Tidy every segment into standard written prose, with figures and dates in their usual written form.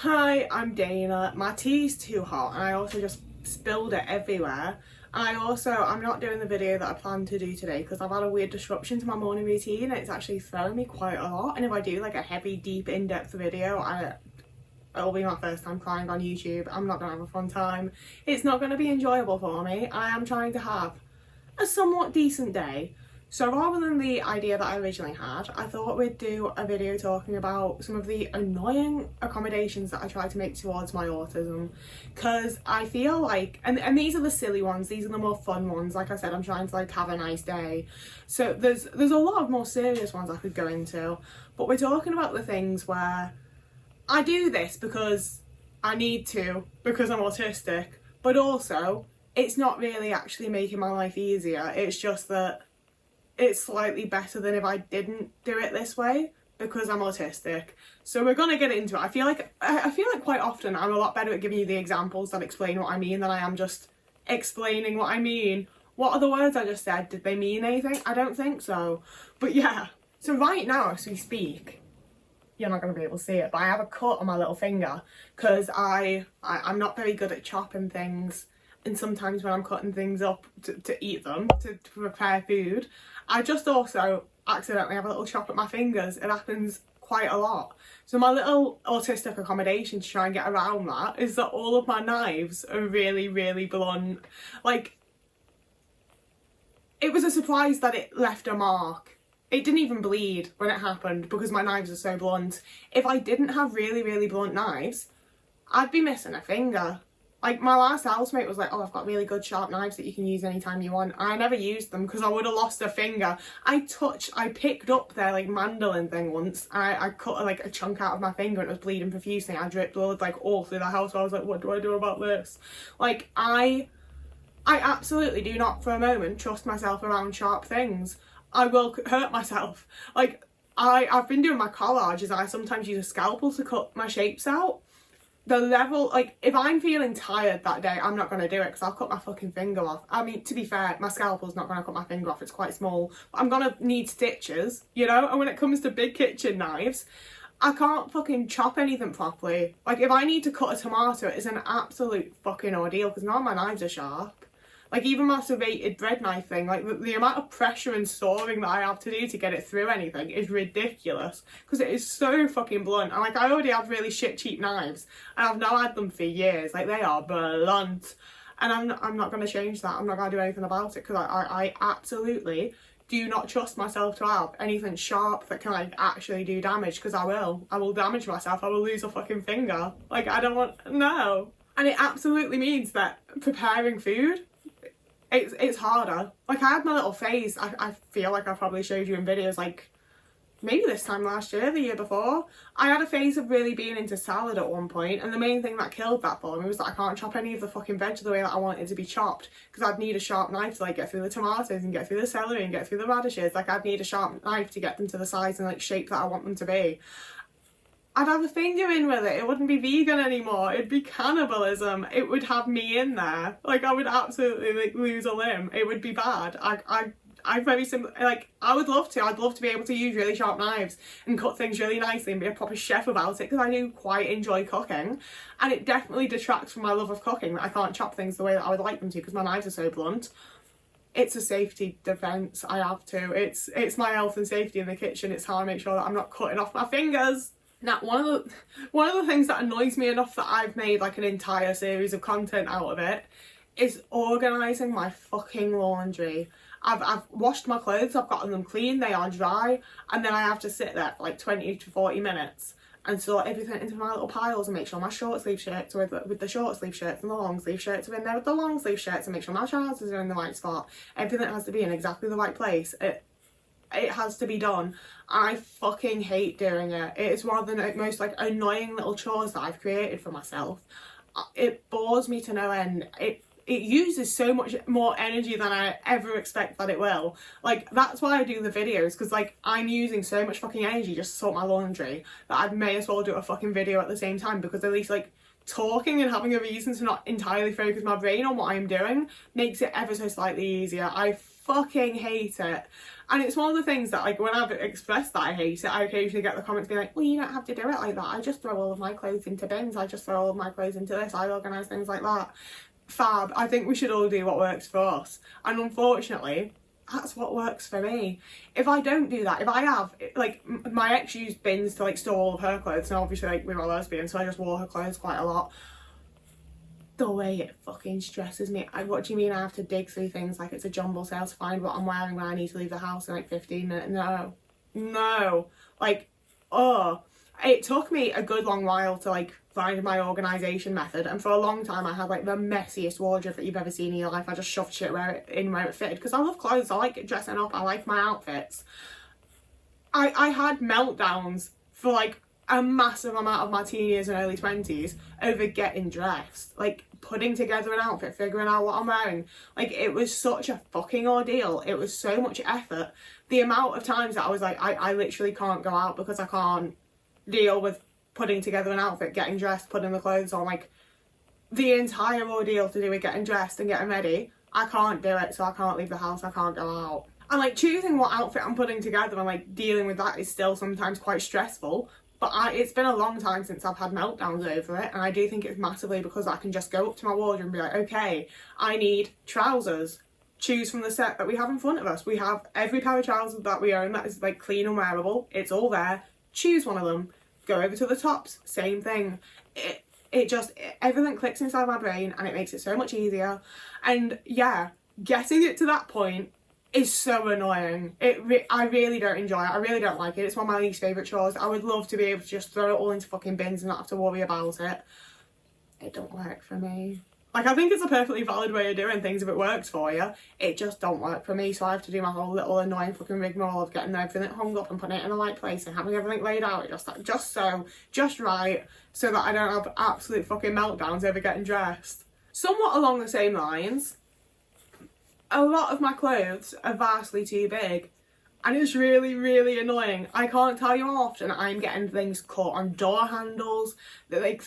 Hi, I'm Dana. My tea's too hot and I also just spilled it everywhere. I'm not doing the video that I planned to do today because I've had a weird disruption to my morning routine and it's actually throwing me quite a lot. And if I do like a heavy, deep, in-depth video, it'll be my first time crying on YouTube. I'm not gonna have a fun time. It's not gonna be enjoyable for me. I am trying to have a somewhat decent day. So rather than the idea that I originally had, I thought we'd do a video talking about some of the annoying accommodations that I try to make towards my autism. Because I feel like, and these are the silly ones, these are the more fun ones. Like I said, I'm trying to like have a nice day. So there's a lot of more serious ones I could go into. But we're talking about the things where I do this because I need to, because I'm autistic. But also, it's not really actually making my life easier. It's just that it's slightly better than if I didn't do it this way because I'm autistic. So we're gonna get into it. I feel like quite often I'm a lot better at giving you the examples that explain what I mean than I am just explaining what I mean. What are the words I just said? Did they mean anything? I don't think so. But yeah. So right now as we speak, you're not going to be able to see it, but I have a cut on my little finger because I'm not very good at chopping things. And sometimes when I'm cutting things up to eat them, to prepare food, I just also accidentally have a little chop at my fingers. It happens quite a lot. So my little autistic accommodation to try and get around that is that all of my knives are really, really blunt. Like, it was a surprise that it left a mark. It didn't even bleed when it happened because my knives are so blunt. If I didn't have really, really blunt knives, I'd be missing a finger. Like, my last housemate was like, oh, I've got really good sharp knives that you can use anytime you want. I never used them because I would have lost a finger. I picked up their, like, mandolin thing once. And I cut, like, a chunk out of my finger and it was bleeding profusely. I dripped blood, like, all through the house. I was like, what do I do about this? Like, I absolutely do not for a moment trust myself around sharp things. I will hurt myself. Like, I've been doing my collages. I sometimes use a scalpel to cut my shapes out. The level, like, if I'm feeling tired that day, I'm not going to do it because I'll cut my fucking finger off. I mean, to be fair, my scalpel's not going to cut my finger off. It's quite small. But I'm going to need stitches, you know? And when it comes to big kitchen knives, I can't fucking chop anything properly. Like, if I need to cut a tomato, it's an absolute fucking ordeal because none of my knives are sharp. Like, even my serrated bread knife thing, like, the amount of pressure and sawing that I have to do to get it through anything is ridiculous. Because it is so fucking blunt. And, like, I already have really shit cheap knives. And I've now had them for years. Like, they are blunt. And I'm not going to change that. I'm not going to do anything about it. Because I absolutely do not trust myself to have anything sharp that can, like, actually do damage. Because I will damage myself. I will lose a fucking finger. Like, I don't want... No. And it absolutely means that preparing food... It's harder. Like, I had my little phase, I feel like I probably showed you in videos, like, maybe this time last year, the year before. I had a phase of really being into salad at one point, and the main thing that killed that for me was that I can't chop any of the fucking veg the way that I want it to be chopped, because I'd need a sharp knife to, like, get through the tomatoes and get through the celery and get through the radishes. Like, I'd need a sharp knife to get them to the size and, like, shape that I want them to be. I'd have a finger in with it. It wouldn't be vegan anymore. It'd be cannibalism. It would have me in there. Like, I would absolutely, like, lose a limb. It would be bad. I very simple. Like, I would love to. I'd love to be able to use really sharp knives and cut things really nicely and be a proper chef about it because I do quite enjoy cooking. And it definitely detracts from my love of cooking that I can't chop things the way that I would like them to because my knives are so blunt. It's a safety defence. I have to. It's my health and safety in the kitchen. It's how I make sure that I'm not cutting off my fingers. Now, one of the things that annoys me enough that I've made like an entire series of content out of it is organising my fucking laundry. I've washed my clothes, I've gotten them clean, they are dry, and then I have to sit there for like 20 to 40 minutes and sort everything into my little piles and make sure my short sleeve shirts are with the short sleeve shirts and the long sleeve shirts are in there with the long sleeve shirts and make sure my trousers are in the right spot. Everything has to be in exactly the right place. It has to be done. I fucking hate doing it. It is one of the most like annoying little chores that I've created for myself. It bores me to no end. It uses so much more energy than I ever expect that it will. Like, that's why I do the videos, because like I'm using so much fucking energy just to sort my laundry that I may as well do a fucking video at the same time, because at least like talking and having a reason to not entirely focus my brain on what I'm doing makes it ever so slightly easier. I fucking hate it. And it's one of the things that, like, when I've expressed that I hate it, I occasionally get the comments being like, well, you don't have to do it like that. I just throw all of my clothes into bins. I just throw all of my clothes into this. I organise things like that. Fab. I think we should all do what works for us. And unfortunately, that's what works for me. If I don't do that, if I have, like, my ex used bins to, like, store all of her clothes, and obviously, like, we were lesbians, so I just wore her clothes quite a lot. The way it fucking stresses me. What do you mean I have to dig through things like it's a jumble sale to find what I'm wearing when I need to leave the house in like 15 minutes? No. Like, oh. It took me a good long while to like find my organisation method, and for a long time I had like the messiest wardrobe that you've ever seen in your life. I just shoved shit where it fitted, because I love clothes, I like dressing up, I like my outfits. I had meltdowns for like a massive amount of my teen years and early 20s over getting dressed, like putting together an outfit, figuring out what I'm wearing. Like, it was such a fucking ordeal. It was so much effort. The amount of times that I was like, I literally can't go out because I can't deal with putting together an outfit, getting dressed, putting the clothes on. Like, the entire ordeal to do with getting dressed and getting ready, I can't do it, so I can't leave the house, I can't go out. And like, choosing what outfit I'm putting together and like dealing with that is still sometimes quite stressful. But it's been a long time since I've had meltdowns over it, and I do think it's massively because I can just go up to my wardrobe and be like, okay, I need trousers. Choose from the set that we have in front of us. We have every pair of trousers that we own that is like clean and wearable. It's all there. Choose one of them. Go over to the tops. Same thing. Everything clicks inside my brain, and it makes it so much easier. And yeah, getting it to that point is so annoying. I really don't enjoy it. I really don't like it. It's one of my least favourite chores. I would love to be able to just throw it all into fucking bins and not have to worry about it. It don't work for me. Like, I think it's a perfectly valid way of doing things if it works for you. It just don't work for me, so I have to do my whole little annoying fucking rigmarole of getting everything hung up and putting it in the right place and having everything laid out just right, so that I don't have absolute fucking meltdowns over getting dressed. Somewhat along the same lines, a lot of my clothes are vastly too big, and it's really, really annoying. I can't tell you how often I'm getting things caught on door handles, that like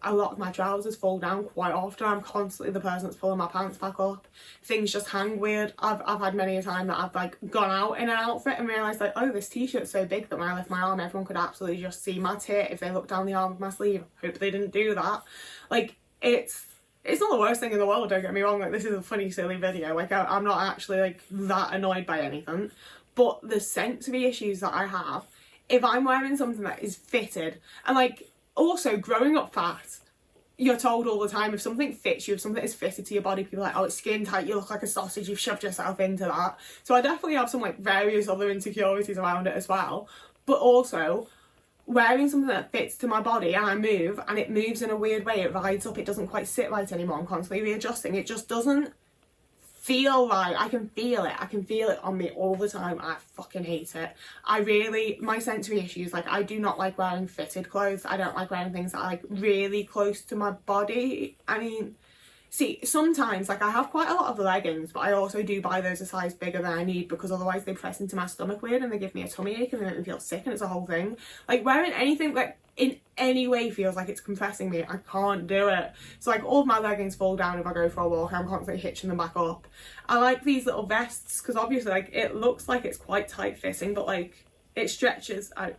a lot of my trousers fall down quite often. I'm constantly the person that's pulling my pants back up. Things just hang weird. I've had many a time that I've like gone out in an outfit and realised like, oh, this t-shirt's so big that when I lift my arm everyone could absolutely just see my tit if they look down the arm of my sleeve. Hope they didn't do that. Like, it's not the worst thing in the world, don't get me wrong. Like, this is a funny, silly video. Like, I'm not actually like that annoyed by anything. But the sensory issues that I have, if I'm wearing something that is fitted, and like, also growing up fat, you're told all the time if something fits you, if something is fitted to your body, people are like, oh, it's skin tight, you look like a sausage, you've shoved yourself into that. So I definitely have some like various other insecurities around it as well. But also, wearing something that fits to my body and I move and it moves in a weird way, it rides up, it doesn't quite sit right anymore, I'm constantly readjusting, it just doesn't feel right. I can feel it on me all the time. I fucking hate it. My sensory issues, like, I do not like wearing fitted clothes. I don't like wearing things that are like really close to my body. I mean, see, sometimes, like, I have quite a lot of leggings, but I also do buy those a size bigger than I need, because otherwise they press into my stomach weird and they give me a tummy ache and then it feels sick and it's a whole thing. Like, wearing anything that in any way feels like it's compressing me, I can't do it. So like, all of my leggings fall down if I go for a walk. I'm constantly hitching them back up. I like these little vests because obviously, like, it looks like it's quite tight fitting, but like, it stretches out.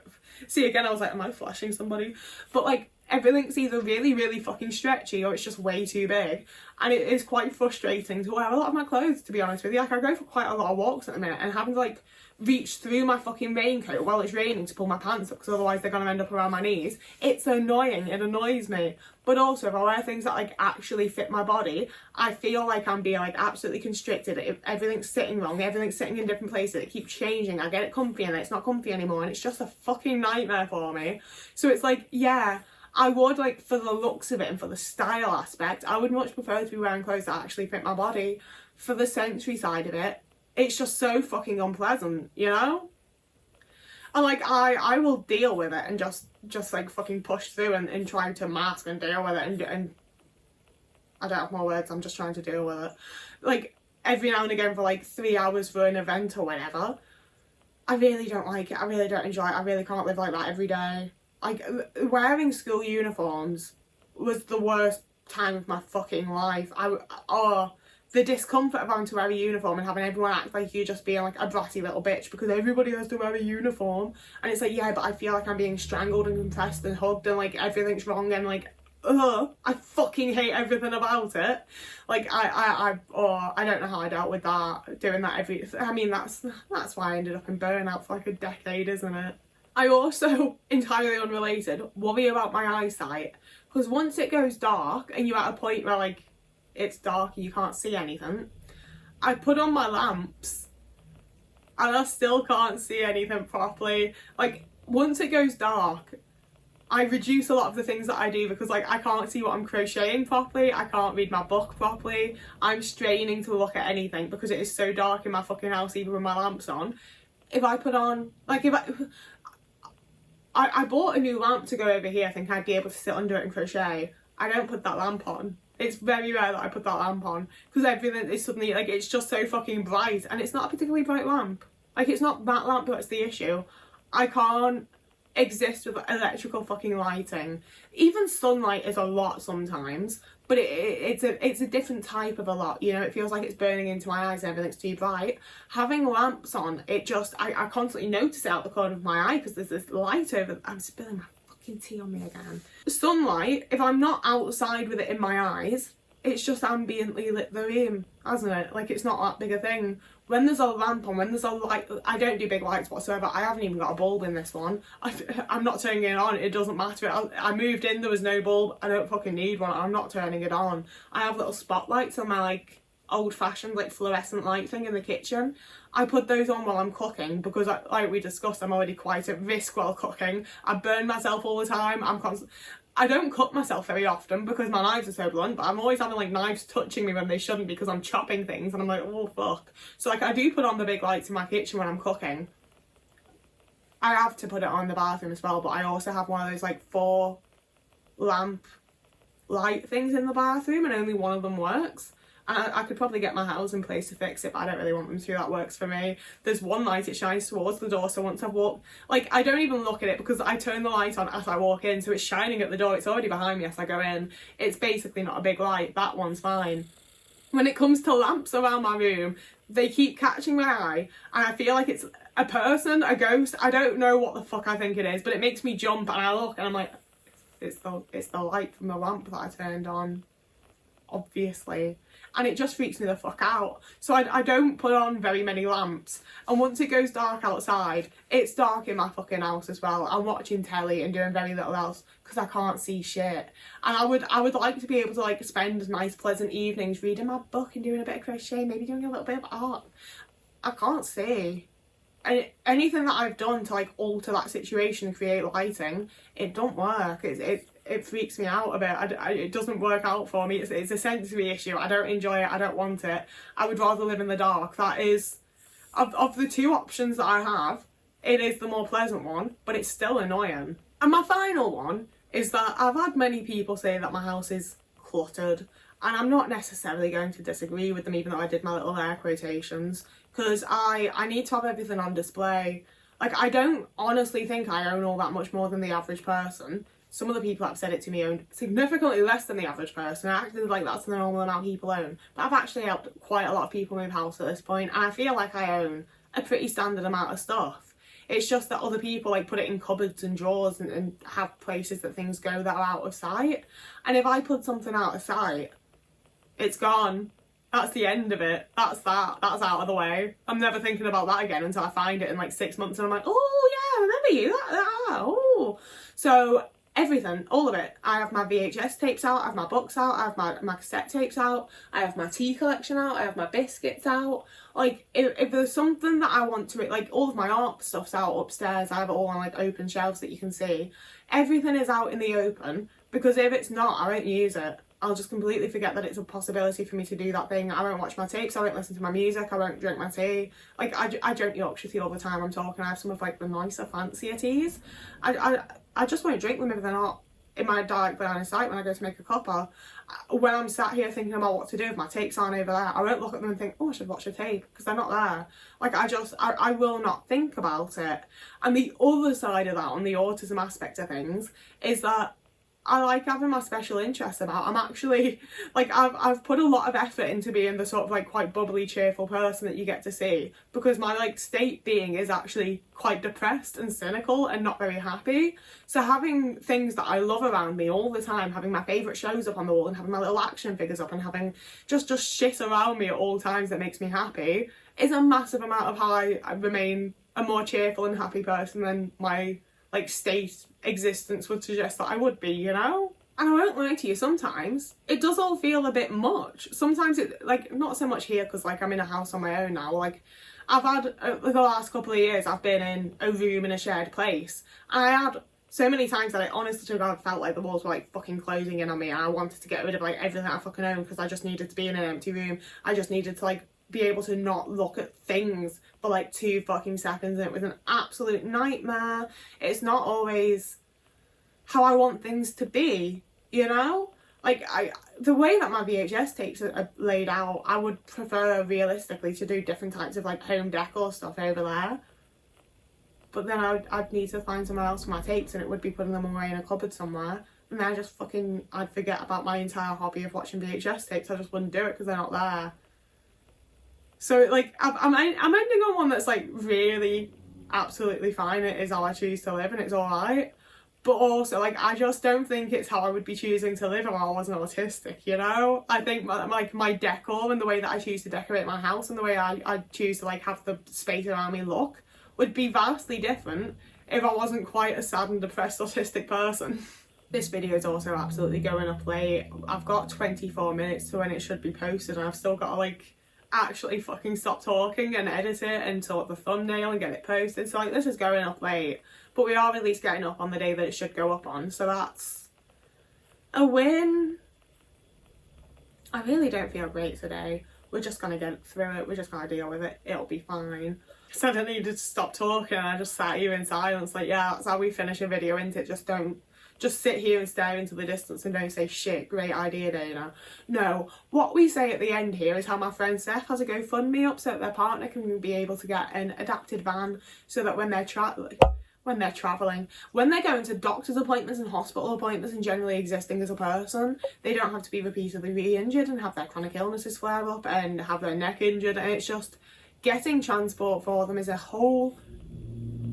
See, again, I was like, am I flashing somebody? But like, everything's either really, really fucking stretchy or it's just way too big. And it is quite frustrating to wear a lot of my clothes, to be honest with you. Like, I go for quite a lot of walks at the minute, and having to like reach through my fucking raincoat while it's raining to pull my pants up, because otherwise they're going to end up around my knees. It's annoying, it annoys me. But also, if I wear things that like actually fit my body, I feel like I'm being like absolutely constricted. If everything's sitting wrong, everything's sitting in different places, it keeps changing, I get it comfy and then it's not comfy anymore, and it's just a fucking nightmare for me. So it's like, yeah, I would, like, for the looks of it and for the style aspect, I would much prefer to be wearing clothes that actually fit my body. For the sensory side of it, it's just so fucking unpleasant, you know? And like, I will deal with it and just like fucking push through and try to mask and deal with it and I don't have more words, I'm just trying to deal with it. Like, every now and again for like 3 hours for an event or whatever, I really don't like it, I really don't enjoy it, I really can't live like that every day. Like, wearing school uniforms was the worst time of my fucking life. the discomfort of having to wear a uniform and having everyone act like you're just being like a bratty little bitch because everybody has to wear a uniform, and it's like, yeah, but I feel like I'm being strangled and compressed and hugged and like everything's wrong and like, ugh, I fucking hate everything about it. Like I don't know how I dealt with that, doing that I mean, that's why I ended up in burnout for like a decade, isn't it? I also, entirely unrelated, worry about my eyesight, because once it goes dark and you're at a point where like it's dark and you can't see anything, I put on my lamps and I still can't see anything properly. Like, once it goes dark, I reduce a lot of the things that I do because like I can't see what I'm crocheting properly, I can't read my book properly, I'm straining to look at anything because it is so dark in my fucking house even with my lamps on. If I put on, like, if I bought a new lamp to go over here thinking I'd be able to sit under it and crochet. I don't put that lamp on. It's very rare that I put that lamp on because everything is suddenly, like, it's just so fucking bright, and it's not a particularly bright lamp. Like, it's not that lamp that's the issue. I can't exist with electrical fucking lighting. Even sunlight is a lot sometimes, but it's a different type of a lot, you know. It feels like it's burning into my eyes and everything's too bright. Having lamps on, it just, I constantly notice it out the corner of my eye because there's this light over. I'm spilling my fucking tea on me again. Sunlight, if I'm not outside with it in my eyes, it's just ambiently lit the room, hasn't it? Like, it's not that big a thing. When there's a lamp on, when there's a light, I don't do big lights whatsoever. I haven't even got a bulb in this one. I'm not turning it on, it doesn't matter. I moved in, there was no bulb, I don't fucking need one, I'm not turning it on. I have little spotlights on my like old-fashioned like fluorescent light thing in the kitchen. I put those on while I'm cooking because, like we discussed, I'm already quite at risk while cooking. I burn myself all the time. I don't cut myself very often because my knives are so blunt, but I'm always having like knives touching me when they shouldn't because I'm chopping things and I'm like, oh fuck. So like, I do put on the big lights in my kitchen when I'm cooking. I have to put it on in the bathroom as well, but I also have one of those like 4 lamp light things in the bathroom and only one of them works. And I could probably get my housing place to fix it, but I don't really want them to. That works for me. There's one light, it shines towards the door, so once I've walked, like, I don't even look at it because I turn the light on as I walk in, so it's shining at the door. It's already behind me as I go in. It's basically not a big light. That one's fine. When it comes to lamps around my room, they keep catching my eye, and I feel like it's a person, a ghost. I don't know what the fuck I think it is, but it makes me jump, and I look, and I'm like, it's the light from the lamp that I turned on, obviously. And it just freaks me the fuck out. So I don't put on very many lamps. And once it goes dark outside, it's dark in my fucking house as well. I'm watching telly and doing very little else because I can't see shit. And I would like to be able to like spend nice pleasant evenings reading my book and doing a bit of crochet, maybe doing a little bit of art. I can't see. And anything that I've done to like alter that situation and create lighting, it don't work. It freaks me out a bit. It doesn't work out for me. It's a sensory issue. I don't enjoy it. I don't want it. I would rather live in the dark. That is, of the 2 options that I have, it is the more pleasant one, but it's still annoying. And my final one is that I've had many people say that my house is cluttered, and I'm not necessarily going to disagree with them, even though I did my little air quotations, because I need to have everything on display. Like, I don't honestly think I own all that much more than the average person. Some of the people that have said it to me own significantly less than the average person. I acted like that's the normal amount people own. But I've actually helped quite a lot of people move house at this point, and I feel like I own a pretty standard amount of stuff. It's just that other people like put it in cupboards and drawers and have places that things go that are out of sight. And if I put something out of sight, it's gone. That's the end of it. That's that. That's out of the way. I'm never thinking about that again until I find it in like 6 months and I'm like, oh yeah, remember you? Oh. So everything, all of it. I have my VHS tapes out, I have my books out, I have my cassette tapes out, I have my tea collection out, I have my biscuits out. Like, if there's something that I want to, like, all of my art stuff's out upstairs, I have it all on like open shelves that you can see. Everything is out in the open, because if it's not, I won't use it. I'll just completely forget that it's a possibility for me to do that thing. I won't watch my tapes, I won't listen to my music, I won't drink my tea. Like, I drink Yorkshire tea all the time I'm talking. I have some of like the nicer, fancier teas. I just won't drink them if they're not in my direct line of sight when I go to make a cuppa. When I'm sat here thinking about what to do if my tapes aren't over there, I won't look at them and think, oh, I should watch a tape, because they're not there. Like, I will not think about it. And the other side of that, on the autism aspect of things, is that I like having my special interests about. I'm actually, like, I've put a lot of effort into being the sort of, like, quite bubbly, cheerful person that you get to see, because my, like, state being is actually quite depressed and cynical and not very happy. So having things that I love around me all the time, having my favourite shows up on the wall and having my little action figures up and having just shit around me at all times that makes me happy is a massive amount of how I remain a more cheerful and happy person than my, like, state existence would suggest that I would be, you know? And I won't lie to you, sometimes it does all feel a bit much. Sometimes it, like, not so much here because, like, I'm in a house on my own now. Like, I've had, the last couple of years, I've been in a room in a shared place. And I had so many times that I honestly to God felt like the walls were, like, fucking closing in on me, and I wanted to get rid of, like, everything I fucking own because I just needed to be in an empty room. I just needed to, like, be able to not look at things for, like, 2 fucking seconds, and it was an absolute nightmare. It's not always how I want things to be, you know? Like, the way that my VHS tapes are laid out, I would prefer realistically to do different types of, like, home decor stuff over there. But then I'd need to find somewhere else for my tapes, and it would be putting them away in a cupboard somewhere. And then I'd forget about my entire hobby of watching VHS tapes. I just wouldn't do it because they're not there. So, like, I'm ending on one that's, like, really absolutely fine. It is how I choose to live and it's alright. But also, like, I just don't think it's how I would be choosing to live if I wasn't autistic, you know? I think, my decor and the way that I choose to decorate my house and the way I choose to, like, have the space around me look would be vastly different if I wasn't quite a sad and depressed autistic person. This video is also absolutely going up late. I've got 24 minutes to when it should be posted, and I've still got to, like, actually fucking stop talking and edit it and sort the thumbnail and get it posted. So, like, this is going up late, but we are at least getting up on the day that it should go up on, so that's a win. I really don't feel great today. We're just gonna get through it. We're just gonna deal with it. It'll be fine. So I needed to stop talking. I just sat here in silence, like, yeah, that's how we finish a video, isn't it? Just sit here and stare into the distance and don't say shit. Great idea, Dana. No, what we say at the end here is how my friend Seth has a GoFundMe up so that their partner can be able to get an adapted van so that when they're travelling, when they're going to doctor's appointments and hospital appointments and generally existing as a person, they don't have to be repeatedly re-injured and have their chronic illnesses flare up and have their neck injured. And it's just, getting transport for them is a whole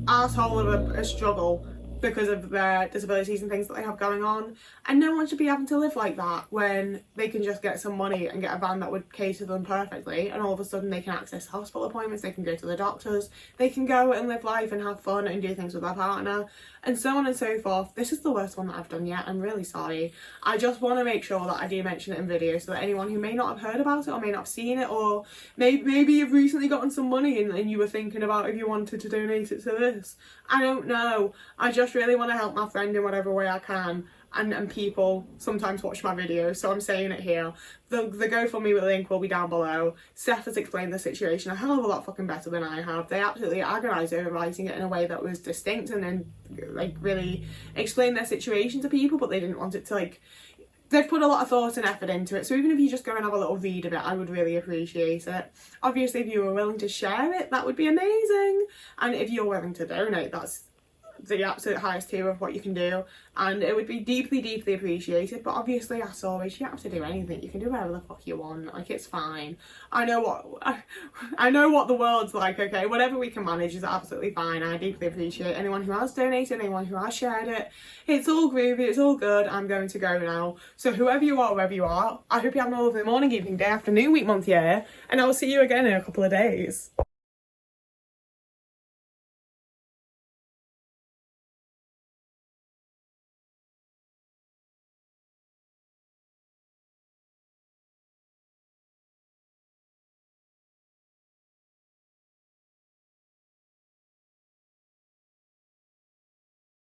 asshole of a struggle because of their disabilities and things that they have going on, and no one should be having to live like that when they can just get some money and get a van that would cater them perfectly, and all of a sudden they can access hospital appointments, they can go to the doctors, they can go and live life and have fun and do things with their partner, and so on and so forth. This is the worst one that I've done yet. I'm really sorry. I just want to make sure that I do mention it in video so that anyone who may not have heard about it or may not have seen it, or maybe you've recently gotten some money and you were thinking about if you wanted to donate it to this. I don't know. I just really want to help my friend in whatever way I can, and people sometimes watch my videos, so I'm saying it here. The GoFundMe link will be down below. Seth has explained the situation a hell of a lot fucking better than I have. They absolutely agonised over writing it in a way that was distinct and then, like, really explain their situation to people, but they didn't want it to, like, they've put a lot of thought and effort into it, so even if you just go and have a little read of it, I would really appreciate it. Obviously, if you were willing to share it, that would be amazing, and if you're willing to donate, that's the absolute highest tier of what you can do, and it would be deeply, deeply appreciated. But obviously, as always, you don't have to do anything. You can do whatever the fuck you want. Like, it's fine. I know what the world's like, okay? Whatever we can manage is absolutely fine. I deeply appreciate anyone who has donated, anyone who has shared it. It's all groovy, it's all good. I'm going to go now. So whoever you are, wherever you are, I hope you have a lovely morning, evening, day, afternoon, week, month, year, and I will see you again in a couple of days.